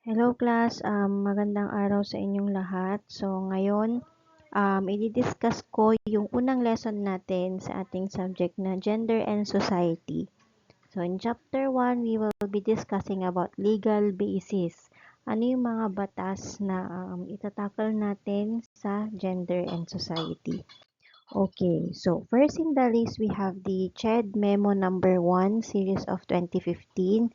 Hello class, magandang araw sa inyong lahat. So ngayon, i-discuss ko yung unang lesson natin sa ating subject na Gender and Society. So in chapter 1, we will be discussing about legal basis. Ano yung mga batas na itatakal natin sa gender and society. Okay, so first in the list, we have the CHED Memo number 1, series of 2015,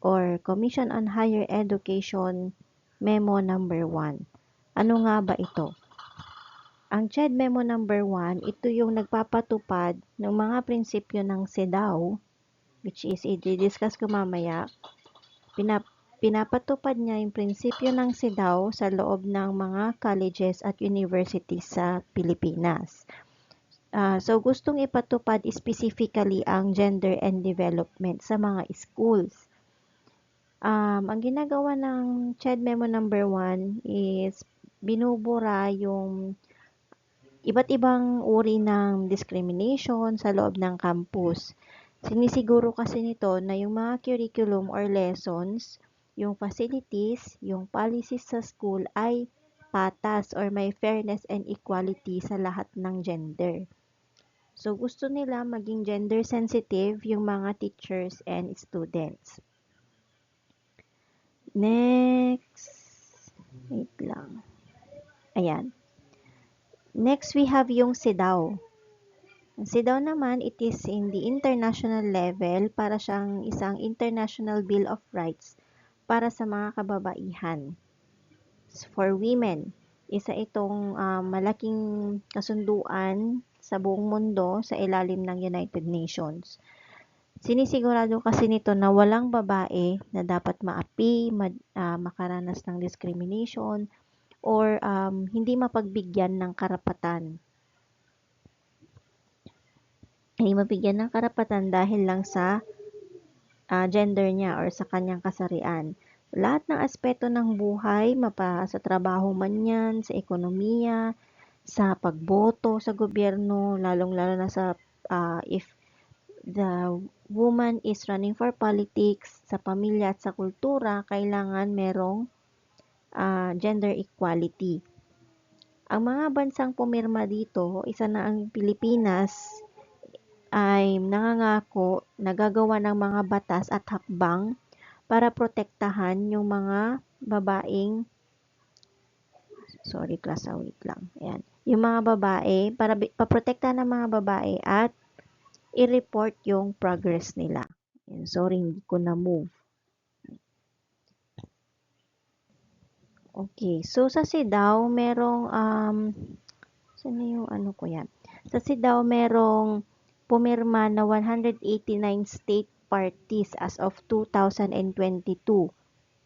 or Commission on Higher Education Memo number 1. Ano nga ba ito? Ang CHED Memo number 1, ito yung nagpapatupad ng mga prinsipyo ng CEDAW, which is i-discuss ko mamaya. Pinapatupad niya yung prinsipyo ng CEDAW sa loob ng mga colleges at universities sa Pilipinas. So gustong ipatupad specifically ang gender and development sa mga schools. Ang ginagawa ng CHED Memo number 1 is binubura yung iba't ibang uri ng discrimination sa loob ng campus. Sinisiguro kasi nito na yung mga curriculum or lessons, yung facilities, yung policies sa school ay patas or may fairness and equality sa lahat ng gender. So gusto nila maging gender sensitive yung mga teachers and students. Next. Wait lang. Ayan. Next, we have yung SIDAW. Ang SIDAW naman, it is in the international level para siyang isang international bill of rights para sa mga kababaihan. For women, isa itong malaking kasunduan sa buong mundo sa ilalim ng United Nations. Sinisigurado kasi nito na walang babae na dapat maapi, makaranas ng discrimination, or hindi mapagbigyan ng karapatan. Hindi mabigyan ng karapatan dahil lang sa gender niya or sa kanyang kasarian. Lahat ng aspeto ng buhay, sa trabaho man yan, sa ekonomiya, sa pagboto sa gobyerno, lalong-lalo na sa if the woman is running for politics, sa pamilya at sa kultura, kailangan merong gender equality. Ang mga bansang pumirma dito, isa na ang Pilipinas, ay nangangako na gagawa ng mga batas at hakbang para protektahan yung mga babaeng, sorry class, wait lang. Ayan. Yung mga babae, para paprotektahan ng mga babae at i-report yung progress nila. Ayan, sorry, hindi ko na-move. Okay, so sa SIDAW, merong, saan na yung ano ko yan? Sa SIDAW, merong pumirma na 189 state parties as of 2022.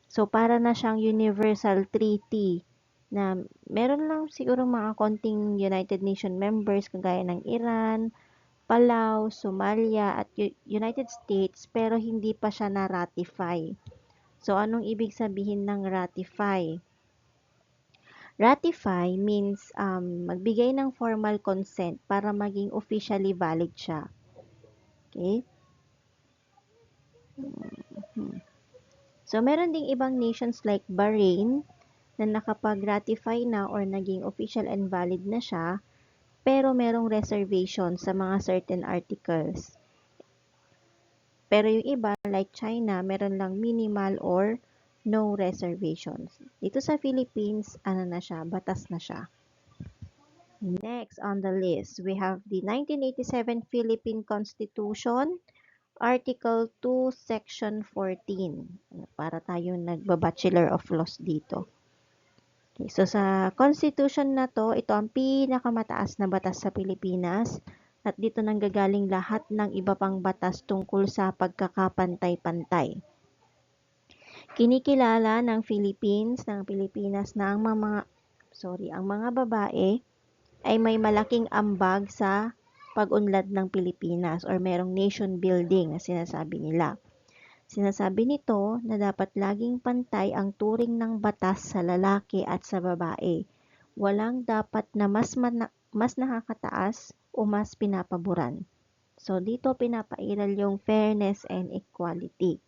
So, para na siyang universal treaty na meron lang siguro mga konting United Nations members kagaya ng Iran, Palau, Somalia at United States pero hindi pa siya na-ratify. So, anong ibig sabihin ng ratify? Ratify means magbigay ng formal consent para maging officially valid siya. Okay? So, meron ding ibang nations like Bahrain na nakapag-ratify na or naging official and valid na siya, pero merong reservation sa mga certain articles. Pero yung iba, like China, meron lang minimal or no reservations. Dito sa Philippines, ano na siya, batas na siya. Next on the list, we have the 1987 Philippine Constitution, Article 2, Section 14. Para tayong nagba-Bachelor of Laws dito. Okay, so sa Constitution na to, ito ang pinakamataas na batas sa Pilipinas at dito nanggagaling lahat ng iba pang batas tungkol sa pagkakapantay-pantay. Kinikilala ng Pilipinas na ang mga babae ay may malaking ambag sa pag-unlad ng Pilipinas or merong nation building na sinasabi nila. Sinasabi nito na dapat laging pantay ang turing ng batas sa lalaki at sa babae. Walang dapat na mas nakakataas o mas pinapaboran. So, dito pinapairal yung fairness and equality.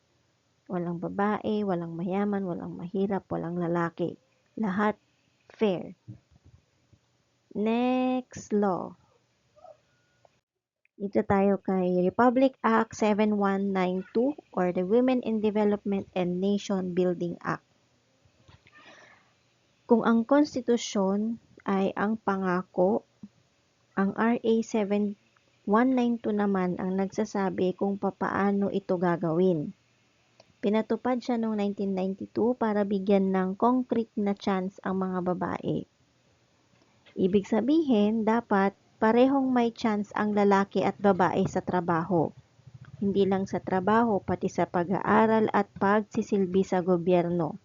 Walang babae, walang mayaman, walang mahirap, walang lalaki. Lahat fair. Next law. Dito tayo kay Republic Act 7192 or the Women in Development and Nation Building Act. Kung ang konstitusyon ay ang pangako, ang RA 7192 naman ang nagsasabi kung papaano ito gagawin. Pinatupad siya noong 1992 para bigyan ng concrete na chance ang mga babae. Ibig sabihin, dapat parehong may chance ang lalaki at babae sa trabaho. Hindi lang sa trabaho, pati sa pag-aaral at pagsisilbi sa gobyerno.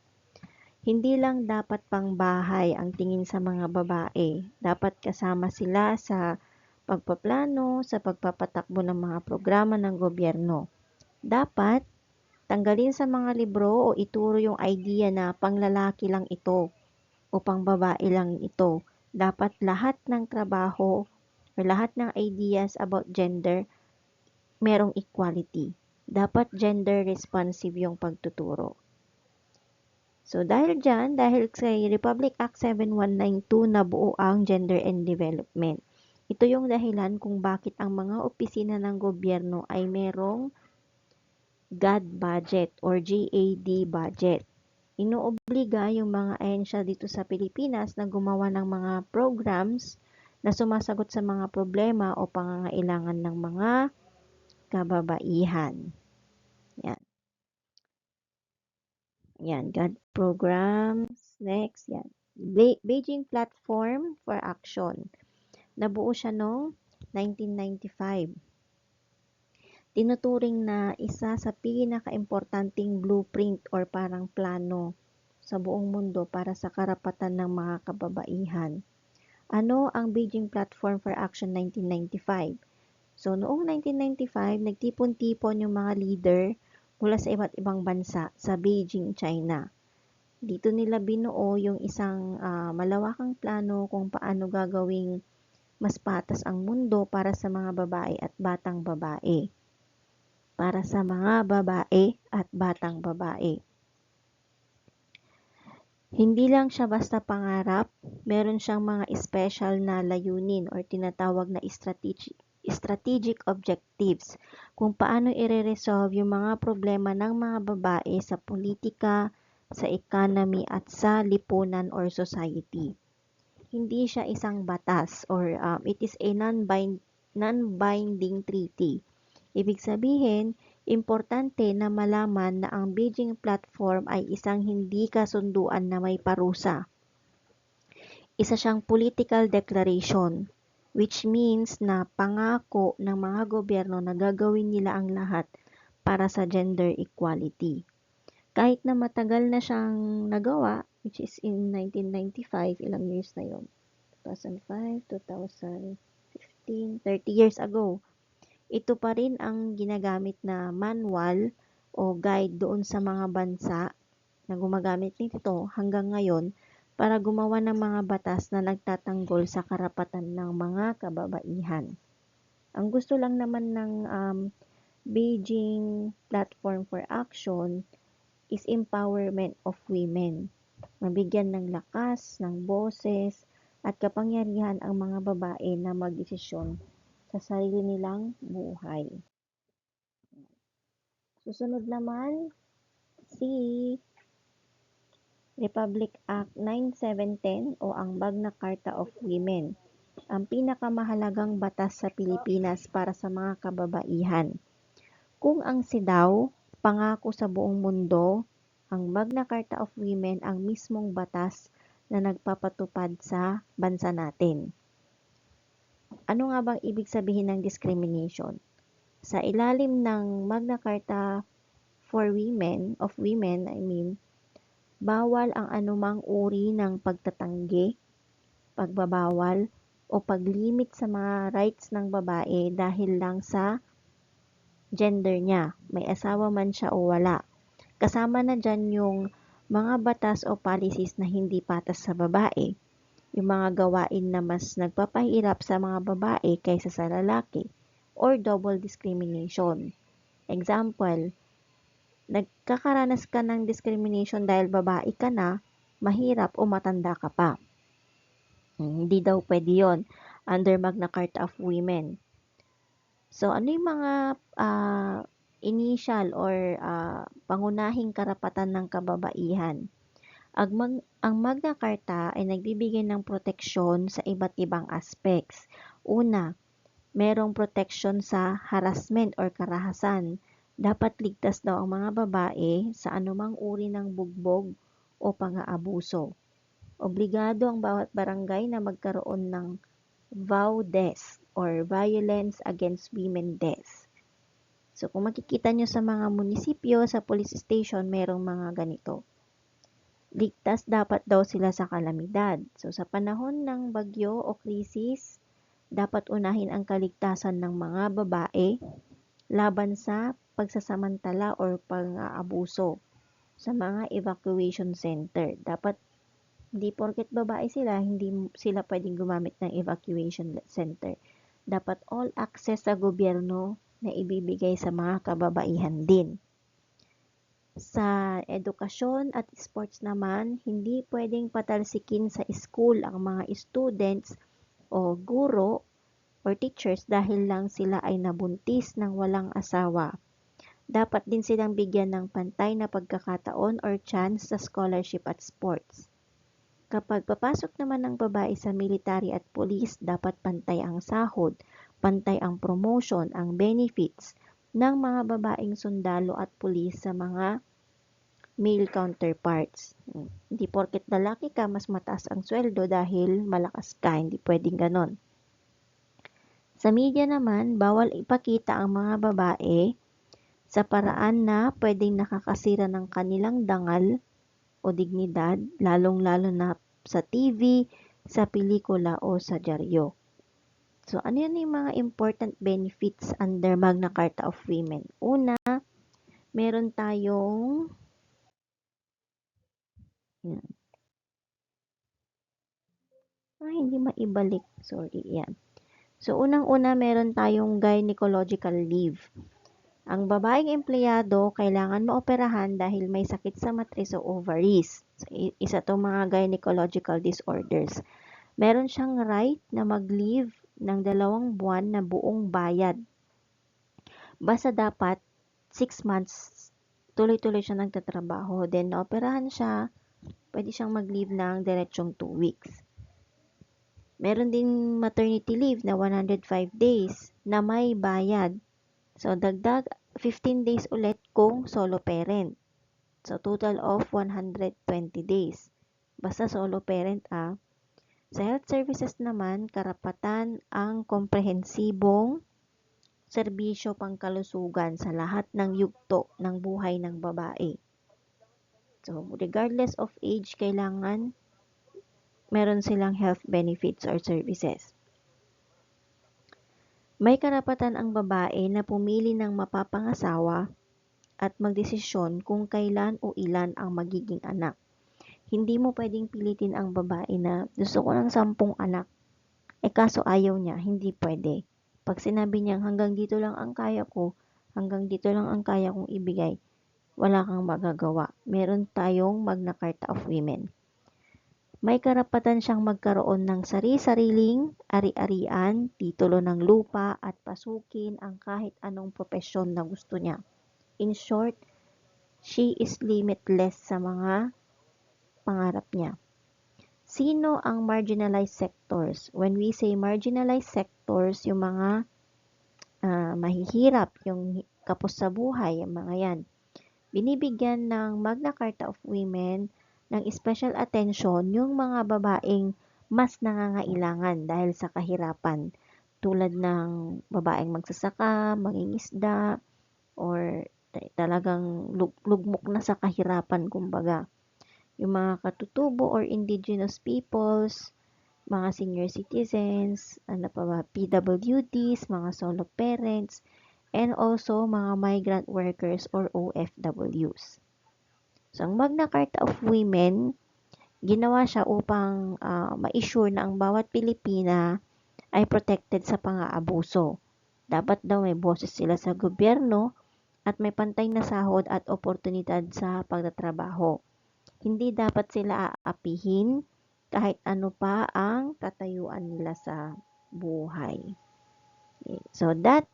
Hindi lang dapat pangbahay ang tingin sa mga babae. Dapat kasama sila sa pagpaplano, sa pagpapatakbo ng mga programa ng gobyerno. Dapat tanggalin sa mga libro o ituro yung idea na panglalaki lang ito o pangbabae lang ito. Dapat lahat ng trabaho o lahat ng ideas about gender merong equality. Dapat gender responsive yung pagtuturo. So dahil dyan, dahil sa Republic Act 7192 nabuo ang Gender and Development. Ito yung dahilan kung bakit ang mga opisina ng gobyerno ay merong GAD budget or GAD budget. Inoobliga yung mga ahensya dito sa Pilipinas na gumawa ng mga programs na sumasagot sa mga problema o pangangailangan ng mga kababaihan. Yan. Yan, GAD programs. Next, yan. Beijing Platform for Action. Nabuo siya noong 1995. Tinuturing na isa sa pinaka-importanting blueprint or parang plano sa buong mundo para sa karapatan ng mga kababaihan. Ano ang Beijing Platform for Action 1995? So, noong 1995, nagtipon-tipon yung mga leader mula sa iba't ibang bansa sa Beijing, China. Dito nila binuo yung isang malawakang plano kung paano gagawing mas patas ang mundo para sa mga babae at batang babae. Para sa mga babae at batang babae. Hindi lang siya basta pangarap, meron siyang mga special na layunin or tinatawag na strategic objectives kung paano i-resolve yung mga problema ng mga babae sa politika, sa economy at sa lipunan or society. Hindi siya isang batas or it is a non-binding treaty. Ibig sabihin, importante na malaman na ang Beijing Platform ay isang hindi kasunduan na may parusa. Isa siyang political declaration, which means na pangako ng mga gobyerno na gagawin nila ang lahat para sa gender equality. Kahit na matagal na siyang nagawa, which is in 1995, ilang years na yon? 2005, 2015, 30 years ago. Ito pa rin ang ginagamit na manual o guide doon sa mga bansa na gumagamit nito hanggang ngayon para gumawa ng mga batas na nagtatanggol sa karapatan ng mga kababaihan. Ang gusto lang naman ng Beijing Platform for Action is empowerment of women. Mabigyan ng lakas, ng boses, at kapangyarihan ang mga babae na magdesisyon sa sarili nilang buhay. Susunod naman, si Republic Act 9710 o ang Magna Carta of Women, ang pinakamahalagang batas sa Pilipinas para sa mga kababaihan. Kung ang SIDAW, pangako sa buong mundo, ang Magna Carta of Women ang mismong batas na nagpapatupad sa bansa natin. Ano nga bang ibig sabihin ng discrimination? Sa ilalim ng Magna Carta for Women, bawal ang anumang uri ng pagtatanggi, pagbabawal, o paglimit sa mga rights ng babae dahil lang sa gender niya, may asawa man siya o wala. Kasama na dyan yung mga batas o policies na hindi patas sa babae, yung mga gawain na mas nagpapahirap sa mga babae kaysa sa lalaki, or double discrimination. Example, nagkakaranas ka ng discrimination dahil babae ka na, mahirap o matanda ka pa. Hindi daw pwede yon under Magna Carta of Women. So, ano yung mga initial or pangunahing karapatan ng kababaihan? Ang Magna Carta ay nagbibigay ng proteksyon sa iba't ibang aspects. Una, merong protection sa harassment or karahasan. Dapat ligtas daw ang mga babae sa anumang uri ng bugbog o pang-aabuso. Obligado ang bawat barangay na magkaroon ng VAW desk or Violence Against Women desk. So kung makikita nyo sa mga munisipyo, sa police station, merong mga ganito. Ligtas dapat daw sila sa kalamidad. So sa panahon ng bagyo o krisis, dapat unahin ang kaligtasan ng mga babae laban sa pagsasamantala or pang-aabuso sa mga evacuation center. Dapat hindi porket babae sila, hindi sila pwedeng gumamit ng evacuation center. Dapat all access sa gobyerno na ibibigay sa mga kababaihan din. Sa edukasyon at sports naman, hindi pwedeng patalsikin sa school ang mga students o guro or teachers dahil lang sila ay nabuntis ng walang asawa. Dapat din silang bigyan ng pantay na pagkakataon or chance sa scholarship at sports. Kapag papasok naman ng babae sa military at police, dapat pantay ang sahod, pantay ang promotion, ang benefits ng mga babaeng sundalo at pulis sa mga male counterparts. Hindi porket lalaki ka, mas mataas ang sweldo dahil malakas ka. Hindi pwedeng ganon. Sa media naman, bawal ipakita ang mga babae sa paraan na pwedeng nakakasira ng kanilang dangal o dignidad, lalong-lalo na sa TV, sa pelikula o sa dyaryo. So, ano yun yung mga important benefits under Magna Carta of Women? Una, meron tayong yan. Hindi maibalik. Sorry, yan. So, unang-una, meron tayong gynecological leave. Ang babaeng empleyado kailangan maoperahan dahil may sakit sa matris o ovaries. So, isa itong mga gynecological disorders. Meron siyang right na mag-leave ng 2 buwan na buong bayad. Basta dapat 6 months tuloy-tuloy siya nagtatrabaho. Then, naoperahan siya, pwede siyang mag-leave ng diretsong 2 weeks. Meron din maternity leave na 105 days na may bayad. So, dagdag 15 days ulit kung solo parent. So, total of 120 days. Basta solo parent Sa health services naman, karapatan ang komprehensibong serbisyo pangkalusugan sa lahat ng yugto ng buhay ng babae. So, regardless of age, kailangan meron silang health benefits or services. May karapatan ang babae na pumili ng mapapangasawa at magdesisyon kung kailan o ilan ang magiging anak. Hindi mo pwedeng pilitin ang babae na gusto ko ng 10 anak. Kaso ayaw niya, hindi pwede. Pag sinabi niya hanggang dito lang ang kaya ko, hanggang dito lang ang kaya kong ibigay, wala kang magagawa. Meron tayong Magna Carta of Women. May karapatan siyang magkaroon ng sari-sariling ari-arian, titulo ng lupa at pasukin ang kahit anong propesyon na gusto niya. In short, she is limitless sa mga pangarap niya. Sino ang marginalized sectors? When we say marginalized sectors, yung mga mahihirap, yung kapos sa buhay, yung mga yan. Binibigyan ng Magna Carta of Women ng special attention yung mga babaeng mas nangangailangan dahil sa kahirapan. Tulad ng babaeng magsasaka, mangingisda, or talagang lugmok na sa kahirapan, kumbaga. Yung mga katutubo or indigenous peoples, mga senior citizens, PWDs, mga solo parents, and also mga migrant workers or OFWs. So, ang Magna Carta of Women, ginawa siya upang ma-assure na ang bawat Pilipina ay protected sa pang-aabuso. Dapat daw may boses sila sa gobyerno at may pantay na sahod at oportunidad sa pagtatrabaho. Hindi dapat sila aapihin kahit ano pa ang katayuan nila sa buhay. Okay. So that